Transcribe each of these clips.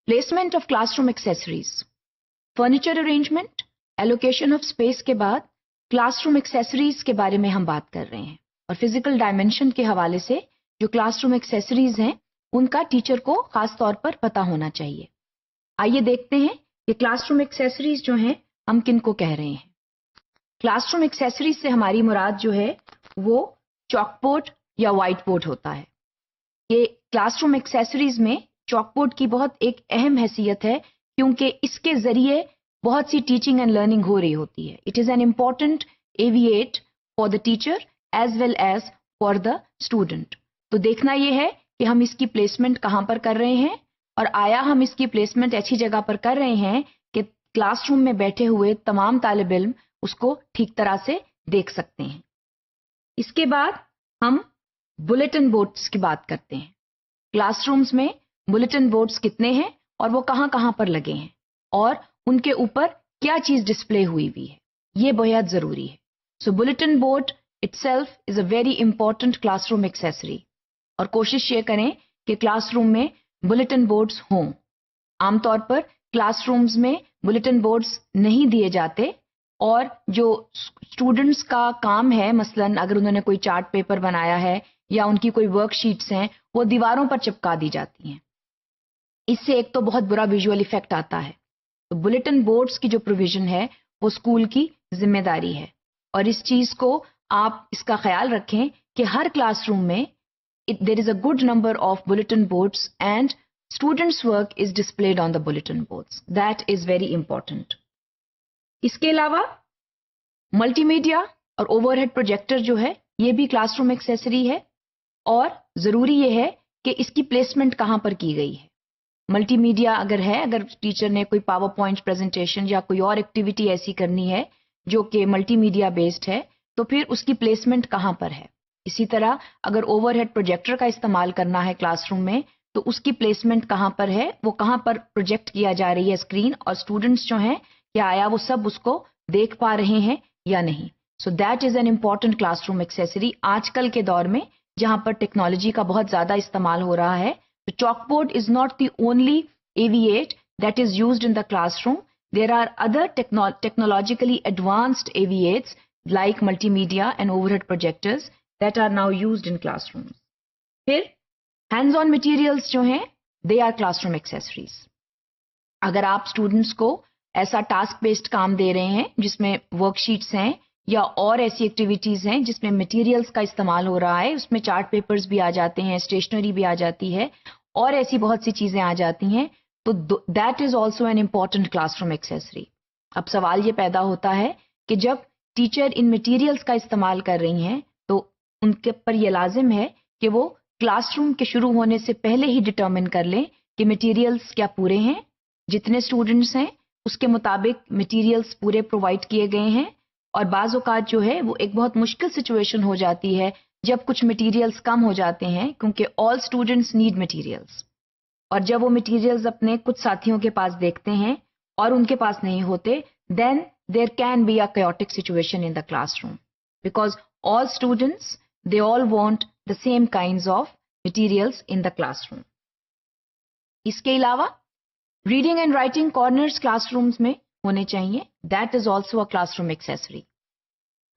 Placement of class room accessories. Furniture arrangement, allocation of space کے بعد class room accessories کے بارے میں ہم بات کر رہے ہیں، اور فزیکل ڈائمینشن کے حوالے سے جو کلاس روم ایکسیسریز ہیں ان کا ٹیچر کو خاص طور پر پتہ ہونا چاہیے. آئیے دیکھتے ہیں کہ کلاس روم ایکسیسریز جو ہیں ہم کن کو کہہ رہے ہیں. کلاس روم ایکسیسریز سے ہماری مراد جو ہے وہ چاک بورڈ یا وائٹ بورڈ ہوتا ہے. یہ کلاس روم ایکسیسریز میں چاک بورڈ کی بہت ایک اہم حیثیت ہے، کیونکہ اس کے ذریعے بہت سی ٹیچنگ اینڈ لرننگ ہو رہی ہوتی ہے. It is an important AV aid for the teacher as well as for the student. تو دیکھنا یہ ہے کہ ہم اس کی پلیسمنٹ کہاں پر کر رہے ہیں، اور آیا ہم اس کی پلیسمنٹ ایسی جگہ پر کر رہے ہیں کہ کلاس روم میں بیٹھے ہوئے تمام طالب علم اس کو ٹھیک طرح سے دیکھ سکتے ہیں. اس کے بعد ہم بلیٹن بورڈز کی بات کرتے ہیں. کلاس رومز میں بلیٹن بورڈز کتنے ہیں اور وہ کہاں کہاں پر لگے ہیں، اور ان کے اوپر کیا چیز ڈسپلے ہوئی ہے، یہ بہت ضروری ہے. So bulletin board itself is a very important class room accessory, اور کوشش یہ کریں کہ کلاس روم میں بلیٹن بورڈز ہوں. عام طور پر کلاس رومز میں بلیٹن بورڈز نہیں دیے جاتے، اور جو اسٹوڈنٹس کا کام ہے، مثلاً اگر انہوں نے کوئی چارٹ پیپر بنایا ہے یا ان کی کوئی ورک شیٹس ہیں، وہ دیواروں پر چپکا دی جاتی ہیں. اس سے ایک تو بہت برا ویژول ایفیکٹ آتا ہے. تو بلیٹن بورڈز کی جو پروویژن ہے وہ اسکول کی ذمہ داری ہے، اور اس چیز کو آپ اس کا خیال رکھیں کہ ہر کلاس روم میں there is a good number of bulletin boards and students' work is displayed on the bulletin boards. That is very important. اس کے علاوہ ملٹی میڈیا اور اوور ہیڈ پروجیکٹر جو ہے یہ بھی کلاس روم ایکسیسری ہے، اور ضروری یہ ہے کہ اس کی پلیسمنٹ کہاں پر کی گئی ہے. ملٹی میڈیا اگر ٹیچر نے کوئی پاور پوائنٹ پریزنٹیشن یا کوئی اور ایکٹیویٹی ایسی کرنی ہے جو کہ ملٹی میڈیا بیسڈ ہے، تو پھر اس کی پلیسمنٹ کہاں پر ہے. اسی طرح اگر اوور ہیڈ پروجیکٹر کا استعمال کرنا ہے کلاس روم میں، تو اس کی پلیسمنٹ کہاں پر ہے، وہ کہاں پر پروجیکٹ کیا جا رہی ہے اسکرین، اور اسٹوڈنٹس جو ہیں کیا آیا وہ سب اس کو دیکھ پا رہے ہیں یا نہیں. So that is an important class room accessory. آج کل کے دور میں جہاں پر ٹیکنالوجی کا بہت زیادہ استعمال ہو رہا ہے، تو chalk board is not the only AV aid that is used in the class room. There are other technologically advanced AV aids like multimedia and overhead projectors that are now used in classrooms. پھر hands on materials جو ہیں they are classroom accessories. اگر آپ students کو ایسا task based کام دے رہے ہیں جس میں ورک شیٹس ہیں یا اور ایسی ایکٹیویٹیز ہیں جس میں مٹیریلس کا استعمال ہو رہا ہے، اس میں چارٹ پیپرز بھی آ جاتے ہیں، اسٹیشنری بھی آ جاتی ہے، اور ایسی بہت سی چیزیں آ جاتی ہیں، تو that is also an important class room accessory. اب سوال یہ پیدا ہوتا ہے کہ جب ٹیچر ان مٹیریلز کا استعمال کر رہی ہیں تو ان کے پر یہ لازم ہے کہ وہ کلاس روم کے شروع ہونے سے پہلے ہی ڈٹرمن کر لیں کہ مٹیریلز کیا پورے ہیں، جتنے اسٹوڈنٹس ہیں اس کے مطابق مٹیریلز پورے پرووائڈ کیے گئے ہیں. اور بعض اوقات جو ہے وہ ایک بہت مشکل سچویشن ہو جاتی ہے جب کچھ مٹیریلز کم ہو جاتے ہیں، کیونکہ آل اسٹوڈنٹس نیڈ مٹیریلز، اور جب وہ مٹیریلز اپنے کچھ ساتھیوں کے پاس دیکھتے ہیں اور ان کے پاس نہیں ہوتے، دین there can be a chaotic situation in the classroom because all students they all want the same kinds of materials in the classroom. اس کے علاوہ reading and writing corners class rooms میں ہونے چاہیے. that is also a classroom accessory.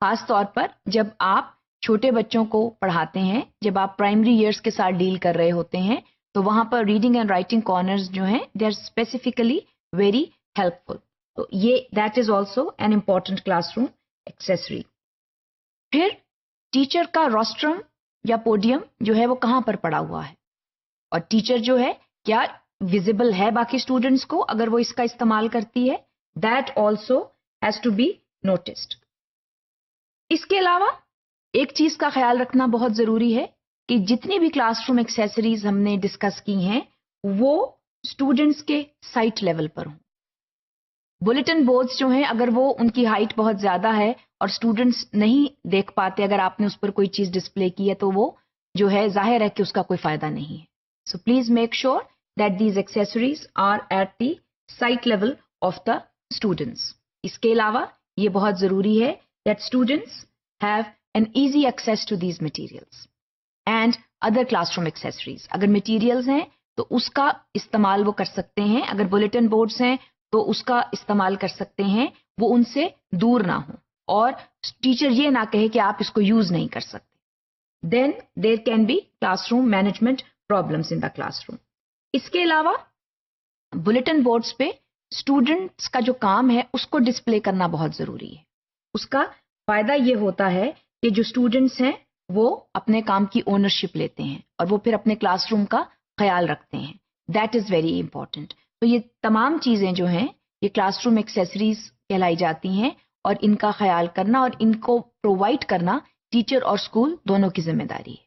خاص طور پر جب آپ چھوٹے بچوں کو پڑھاتے ہیں، جب آپ پرائمری ایئرس کے ساتھ ڈیل کر رہے ہوتے ہیں، تو وہاں پر ریڈنگ اینڈ رائٹنگ کارنرز جو ہیں they are specifically very helpful. تو یہ that is also an important class room accessory. پھر ٹیچر کا روسٹرم یا پوڈیم جو ہے وہ کہاں پر پڑا ہوا ہے، اور ٹیچر جو ہے کیا ویزیبل ہے باقی اسٹوڈنٹس کو اگر وہ اس کا استعمال کرتی ہے، that also has to be noticed. اس کے علاوہ ایک چیز کا خیال رکھنا بہت ضروری ہے کہ جتنی بھی کلاس روم ایکسیسریز ہم نے ڈسکس کی ہیں وہ اسٹوڈنٹس کے سائٹ لیول پر ہوں. بلیٹن بورڈز جو ہیں اگر وہ ان کی ہائٹ بہت زیادہ ہے اور اسٹوڈنٹس نہیں دیکھ پاتے، اگر آپ نے اس پر کوئی چیز ڈسپلے کی ہے تو وہ جو ہے ظاہر ہے کہ اس کا کوئی فائدہ نہیں ہے. So please make sure that these accessories are at the sight level of the students. اس کے علاوہ یہ بہت ضروری ہے that students have an easy access to these materials and other class room accessories. اگر مٹیریلز ہیں تو اس کا استعمال وہ کر سکتے ہیں. اگر بلیٹن بورڈز ہیں تو اس کا استعمال کر سکتے ہیں, وہ ان سے دور نہ ہوں اور ٹیچر یہ نہ کہے کہ آپ اس کو یوز نہیں کر سکتے. Then there can be class room management problems in the class room. اس کے علاوہ بلیٹن بورڈز پہ اسٹوڈنٹس کا جو کام ہے اس کو ڈسپلے کرنا بہت ضروری ہے. اس کا فائدہ یہ ہوتا ہے کہ جو اسٹوڈنٹس ہیں وہ اپنے کام کی اونرشپ لیتے ہیں اور وہ پھر اپنے کلاس روم کا خیال رکھتے ہیں. That is very important. تو یہ تمام چیزیں جو ہیں یہ کلاس روم ایکسیسریز کہلائی جاتی ہیں اور ان کا خیال کرنا اور ان کو پرووائڈ کرنا ٹیچر اور اسکول دونوں کی ذمہ داری ہے.